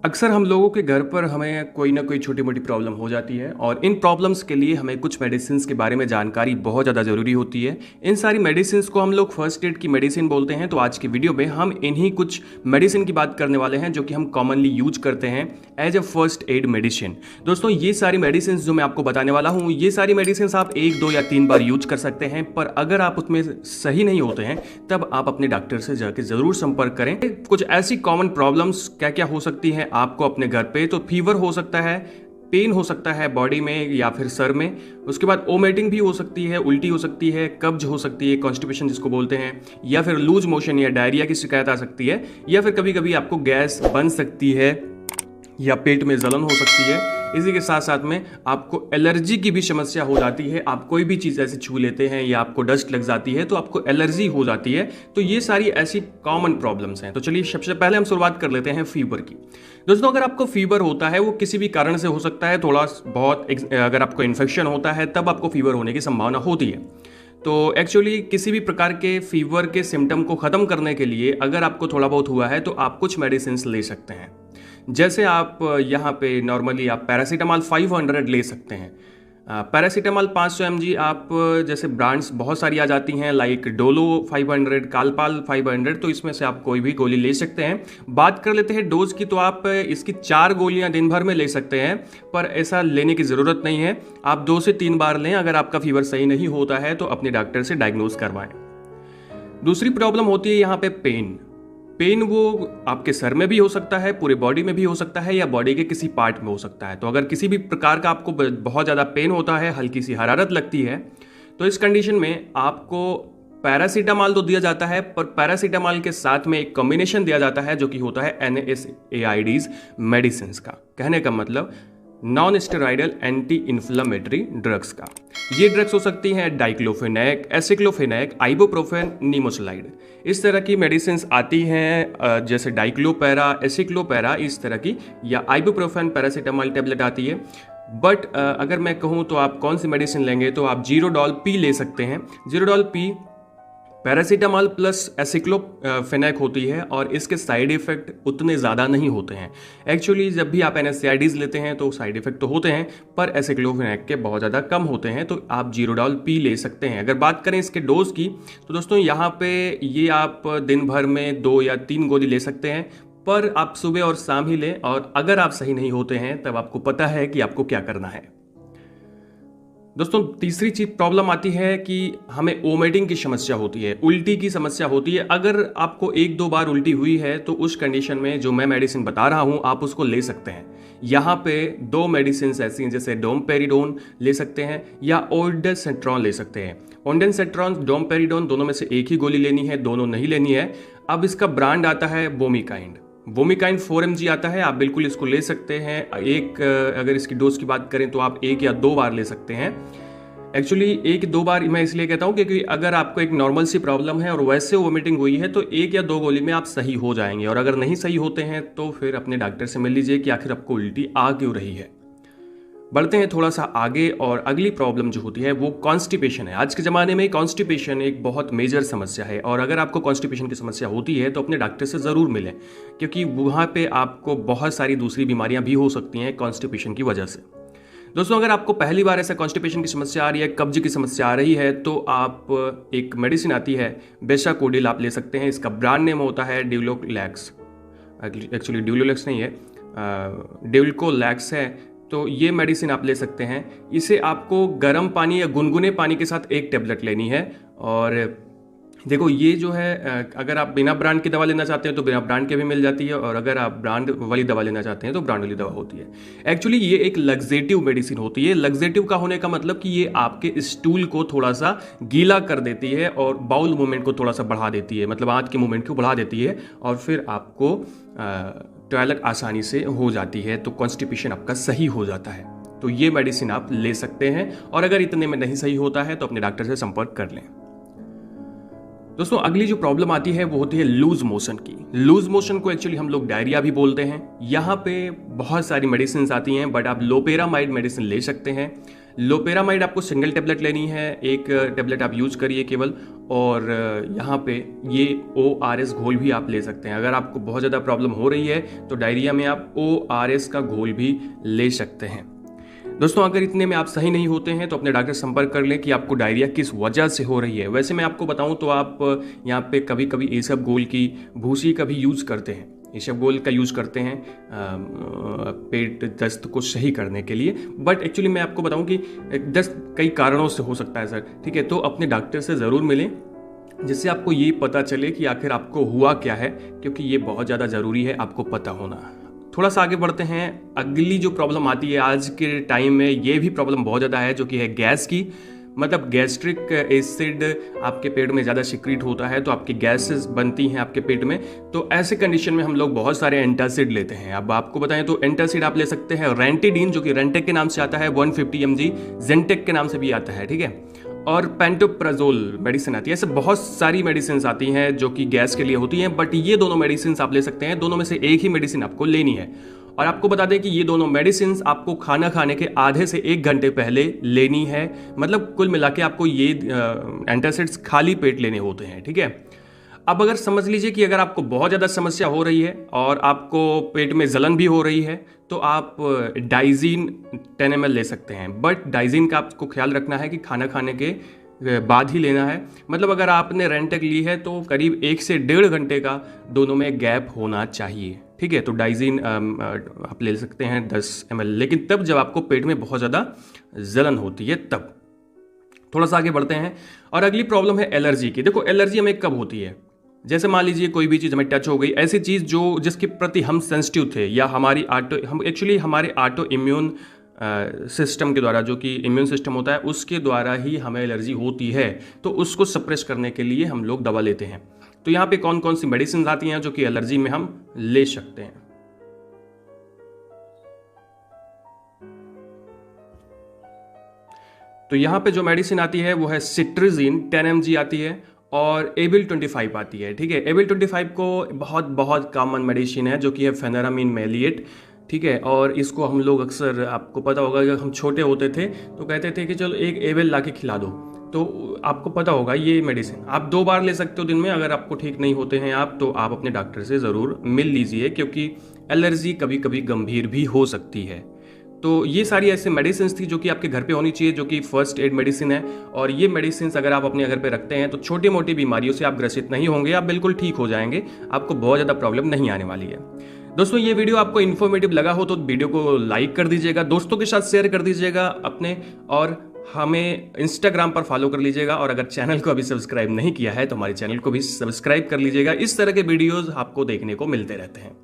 अक्सर हम लोगों के घर पर हमें कोई ना कोई छोटी मोटी प्रॉब्लम हो जाती है और इन प्रॉब्लम्स के लिए हमें कुछ मेडिसिन्स के बारे में जानकारी बहुत ज़्यादा ज़रूरी होती है। इन सारी मेडिसिन्स को हम लोग फर्स्ट एड की मेडिसिन बोलते हैं। तो आज की वीडियो में हम इन्हीं कुछ मेडिसिन की बात करने वाले हैं जो कि हम कॉमनली यूज करते हैं as a first aid medicine. दोस्तों, ये सारी मेडिसिन जो मैं आपको बताने वाला हूँ, ये सारी मेडिसिन आप 1, 2 या 3 बार यूज कर सकते हैं, पर अगर आप उसमें सही नहीं होते हैं तब आप अपने डॉक्टर से जाकर ज़रूर संपर्क करें। कुछ ऐसी कॉमन प्रॉब्लम्स क्या क्या हो सकती हैं आपको अपने घर पे, तो फीवर हो सकता है, पेन हो सकता है बॉडी में या फिर सर में, उसके बाद वोमिटिंग भी हो सकती है, उल्टी हो सकती है, कब्ज हो सकती है, कॉन्स्टिपेशन जिसको बोलते हैं, या फिर लूज मोशन या डायरिया की शिकायत आ सकती है, या फिर कभी कभी आपको गैस बन सकती है या पेट में जलन हो सकती है। इसी के साथ साथ में आपको एलर्जी की भी समस्या हो जाती है। आप कोई भी चीज़ ऐसे छू लेते हैं या आपको डस्ट लग जाती है तो आपको एलर्जी हो जाती है। तो ये सारी ऐसी कॉमन प्रॉब्लम्स हैं। तो चलिए सबसे पहले हम शुरुआत कर लेते हैं फीवर की। दोस्तों, अगर आपको फीवर होता है वो किसी भी कारण से हो सकता है, थोड़ा बहुत अगर आपको इन्फेक्शन होता है तब आपको फीवर होने की संभावना होती है। तो एक्चुअली किसी भी प्रकार के फीवर के सिम्टम को ख़त्म करने के लिए अगर आपको थोड़ा बहुत हुआ है तो आप कुछ मेडिसिन ले सकते हैं। जैसे आप यहाँ पे नॉर्मली आप पैरासीटामॉल 500 ले सकते हैं। पैरासीटामॉल 500 mg आप जैसे ब्रांड्स बहुत सारी आ जाती हैं, लाइक डोलो 500, कालपाल 500, तो इसमें से आप कोई भी गोली ले सकते हैं। बात कर लेते हैं डोज की, तो आप इसकी 4 गोलियां दिन भर में ले सकते हैं, पर ऐसा लेने की ज़रूरत नहीं है। आप 2 से 3 बार लें। अगर आपका फीवर सही नहीं होता है तो अपने डॉक्टर से डायग्नोज करवाएं। दूसरी प्रॉब्लम होती है यहाँ पे पेन वो आपके सर में भी हो सकता है, पूरे बॉडी में भी हो सकता है, या बॉडी के किसी पार्ट में हो सकता है। तो अगर किसी भी प्रकार का आपको बहुत ज़्यादा पेन होता है, हल्की सी हरारत लगती है, तो इस कंडीशन में आपको पैरासीटामॉल तो दिया जाता है, पर पैरासीटामॉल के साथ में एक कॉम्बिनेशन दिया जाता है जो कि होता है NSAIDs मेडिसिन का। कहने का मतलब non steroidal anti inflammatory drugs का। ये ड्रग्स हो सकती हैं डाइक्लोफेनेक, एसिक्लोफेनेक, आइबुप्रोफेन, निमोसलाइड। इस तरह की मेडिसिन आती हैं, जैसे डाइक्लोपेरा, एसिक्लोपेरा इस तरह की, या आइबुप्रोफेन पैरासीटामॉल टेबलेट आती है। बट अगर मैं कहूँ तो आप कौन सी मेडिसिन लेंगे, तो आप जीरोडॉल पी ले सकते हैं। Zerodol P paracetamol plus aceclofenac होती है और इसके साइड इफेक्ट उतने ज़्यादा नहीं होते हैं। एक्चुअली जब भी आप NSAIDs लेते हैं तो साइड इफेक्ट तो होते हैं, पर एसिक्लोफेनेक के बहुत ज़्यादा कम होते हैं। तो आप जीरोडॉल पी ले सकते हैं। अगर बात करें इसके डोज की, तो दोस्तों यहाँ पे ये आप दिन भर में 2 या 3 गोली ले सकते हैं, पर आप सुबह और शाम ही लें। और अगर आप सही नहीं होते हैं तब आपको पता है कि आपको क्या करना है। दोस्तों, तीसरी चीज प्रॉब्लम आती है कि हमें वोमिटिंग की समस्या होती है, उल्टी की समस्या होती है। अगर आपको 1-2 बार उल्टी हुई है तो उस कंडीशन में जो मैं मेडिसिन बता रहा हूं आप उसको ले सकते हैं। यहाँ पे 2 मेडिसिन ऐसी हैं, जैसे डोमपेरिडोन ले सकते हैं या ओल्डेसेट्रॉन ले सकते हैं। ओल्डेसेट्रॉन, डोमपेरिडोन दोनों में से एक ही गोली लेनी है, दोनों नहीं लेनी है। अब इसका ब्रांड आता है वोमिकाइंड 4 mg आता है। आप बिल्कुल इसको ले सकते हैं। अगर इसकी डोज की बात करें तो आप 1 या 2 बार ले सकते हैं। एक्चुअली 1-2 बार मैं इसलिए कहता हूँ क्योंकि अगर आपको एक नॉर्मल सी प्रॉब्लम है और वैसे वोमिटिंग हुई है तो 1 या 2 गोली में आप सही हो जाएंगे। और अगर नहीं सही होते हैं तो फिर अपने डॉक्टर से मिल लीजिए कि आखिर आपको उल्टी आ क्यों रही है। बढ़ते हैं थोड़ा सा आगे, और अगली प्रॉब्लम जो होती है वो कॉन्स्टिपेशन है। आज के ज़माने में कॉन्स्टिपेशन एक बहुत मेजर समस्या है, और अगर आपको कॉन्स्टिपेशन की समस्या होती है तो अपने डॉक्टर से ज़रूर मिलें, क्योंकि वहाँ पे आपको बहुत सारी दूसरी बीमारियाँ भी हो सकती हैं कॉन्स्टिपेशन की वजह से। दोस्तों, अगर आपको पहली बार ऐसा कॉन्स्टिपेशन की समस्या आ रही है, कब्ज की समस्या आ रही है, तो आप एक मेडिसिन आती है बेसाकोडिल आप ले सकते हैं। इसका ब्रांड नेम होता है ड्यूलोलैक्स। एक्चुअली ड्यूलोलैक्स नहीं है, ड्यूलकोलैक्स है। तो ये मेडिसिन आप ले सकते हैं। इसे आपको गर्म पानी या गुनगुने पानी के साथ 1 टेबलेट लेनी है। और देखो, ये जो है, अगर आप बिना ब्रांड की दवा लेना चाहते हैं तो बिना ब्रांड के भी मिल जाती है, और अगर आप ब्रांड वाली दवा लेना चाहते हैं तो ब्रांड वाली दवा होती है। एक्चुअली ये एक लग्जेटिव मेडिसिन होती है। लग्जेटिव का होने का मतलब कि ये आपके स्टूल को थोड़ा सा गीला कर देती है और बाउल मूवमेंट को थोड़ा सा बढ़ा देती है, मतलब आंत के मूवमेंट को बढ़ा देती है, और फिर आपको टॉयलेट आसानी से हो जाती है, तो कॉन्स्टिपेशन आपका सही हो जाता है। तो ये मेडिसिन आप ले सकते हैं, और अगर इतने में नहीं सही होता है तो अपने डॉक्टर से संपर्क कर लें। दोस्तों, अगली जो प्रॉब्लम आती है वो होती है लूज मोशन की। लूज मोशन को एक्चुअली हम लोग डायरिया भी बोलते हैं। यहाँ पे बहुत सारी मेडिसिन आती हैं, बट आप लोपेरामाइड मेडिसिन ले सकते हैं। लोपेरामाइड आपको सिंगल टेबलेट लेनी है, एक टेबलेट आप यूज करिए केवल। और यहाँ पे ये ORS घोल भी आप ले सकते हैं। अगर आपको बहुत ज़्यादा प्रॉब्लम हो रही है तो डायरिया में आप ORS का घोल भी ले सकते हैं। दोस्तों, अगर इतने में आप सही नहीं होते हैं तो अपने डॉक्टर से संपर्क कर लें कि आपको डायरिया किस वजह से हो रही है। वैसे मैं आपको बताऊं तो आप यहाँ पे कभी कभी इसबगोल की भूसी का भी यूज़ करते हैं, इसबगोल का यूज़ करते हैं पेट दस्त को सही करने के लिए। बट एक्चुअली मैं आपको बताऊं कि दस्त कई कारणों से हो सकता है सर, ठीक है। तो अपने डॉक्टर से ज़रूर मिलें जिससे आपको ये पता चले कि आखिर आपको हुआ क्या है, क्योंकि ये बहुत ज़्यादा ज़रूरी है आपको पता होना। थोड़ा सा आगे बढ़ते हैं। अगली जो प्रॉब्लम आती है आज के टाइम में, ये भी प्रॉब्लम बहुत ज़्यादा है, जो कि है गैस की। मतलब गैस्ट्रिक एसिड आपके पेट में ज़्यादा सिक्रीट होता है तो आपकी गैसेस बनती हैं आपके पेट में। तो ऐसे कंडीशन में हम लोग बहुत सारे एंटासिड लेते हैं। अब आपको बताएं तो एंटासिड आप ले सकते हैं रेंटिडीन, जो कि रेंटेक के नाम से आता है, 150 mg, जेंटेक के नाम से भी आता है, ठीक है। और पेंटोप्राजोल मेडिसिन आती है। ऐसे बहुत सारी मेडिसिन आती हैं जो कि गैस के लिए होती हैं, बट ये दोनों मेडिसिन आप ले सकते हैं। दोनों में से एक ही मेडिसिन आपको लेनी है। और आपको बता दें कि ये दोनों मेडिसिन आपको खाना खाने के आधे से 1 घंटे पहले लेनी है। मतलब कुल मिला के आपको ये एंटासिड्स खाली पेट लेने होते हैं, ठीक है। अब अगर समझ लीजिए कि अगर आपको बहुत ज़्यादा समस्या हो रही है और आपको पेट में जलन भी हो रही है तो आप डाइजीन 10 ml ले सकते हैं। बट डाइजीन का आपको ख्याल रखना है कि खाना खाने के बाद ही लेना है। मतलब अगर आपने रेंटेक ली है तो करीब 1 से 1.5 घंटे का दोनों में गैप होना चाहिए, ठीक है। तो डाइजीन आप ले सकते हैं 10 ml, लेकिन तब जब आपको पेट में बहुत ज़्यादा जलन होती है तब। थोड़ा सा आगे बढ़ते हैं और अगली प्रॉब्लम है एलर्जी की। देखो, एलर्जी हमें कब होती है? जैसे मान लीजिए कोई भी चीज़ हमें टच हो गई, ऐसी चीज़ जो जिसके प्रति हम सेंसिटिव थे, या हमारे ऑटो इम्यून सिस्टम के द्वारा, जो कि इम्यून सिस्टम होता है उसके द्वारा ही हमें एलर्जी होती है, तो उसको सप्रेस करने के लिए हम लोग दवा लेते हैं। तो यहाँ पे कौन कौन सी मेडिसिन आती हैं जो कि एलर्जी में हम ले सकते हैं? तो यहाँ पे जो मेडिसिन आती है वो है सिट्रिजिन 10 mg आती है और एबिल 25 आती है, ठीक है। एबिल 25 को बहुत कॉमन मेडिसिन है जो कि है फेनरामिन मेलिएट, ठीक है। और इसको हम लोग अक्सर, आपको पता होगा, जब हम छोटे होते थे तो कहते थे कि चलो एक एबिल ला के खिला दो। तो आपको पता होगा ये मेडिसिन आप 2 बार ले सकते हो दिन में। अगर आपको ठीक नहीं होते हैं आप, तो आप अपने डॉक्टर से ज़रूर मिल लीजिए, क्योंकि एलर्जी कभी कभी गंभीर भी हो सकती है। तो ये सारी ऐसे मेडिसिन थी जो कि आपके घर पे होनी चाहिए, जो कि फर्स्ट एड मेडिसिन है। और ये मेडिसिन अगर आप अपने घर पे रखते हैं तो छोटी मोटी बीमारियों से आप ग्रसित नहीं होंगे, आप बिल्कुल ठीक हो जाएंगे, आपको बहुत ज़्यादा प्रॉब्लम नहीं आने वाली है। दोस्तों, ये वीडियो आपको इन्फॉर्मेटिव लगा हो तो वीडियो को लाइक कर दीजिएगा, दोस्तों के साथ शेयर कर दीजिएगा अपने, और हमें इंस्टाग्राम पर फॉलो कर लीजिएगा। और अगर चैनल को अभी सब्सक्राइब नहीं किया है तो हमारे चैनल को भी सब्सक्राइब कर लीजिएगा। इस तरह के वीडियोज़ आपको देखने को मिलते रहते हैं।